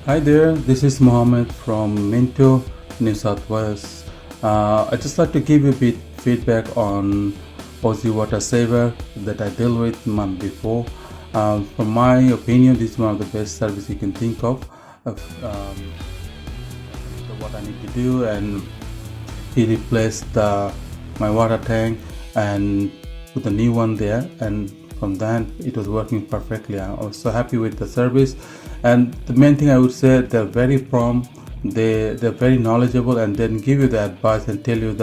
Hi there, this is Mohammad from Minto, New South Wales. I'd just like to give you a bit feedback on Aussie Water Saver that I dealt with month before. From my opinion, this is one of the best service you can think of what I need to do, and he replaced my water tank and put a new one there, and from then it was working perfectly. I was so happy with the service, and the main thing I would say, they're very prompt, they're very knowledgeable, and then give you the advice and tell you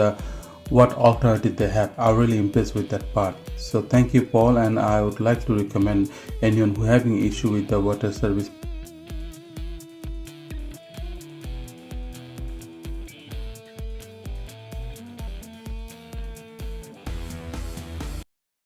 what alternative they have. I'm really impressed with that part. So thank you, Paul, and I would like to recommend anyone who having issue with the water service,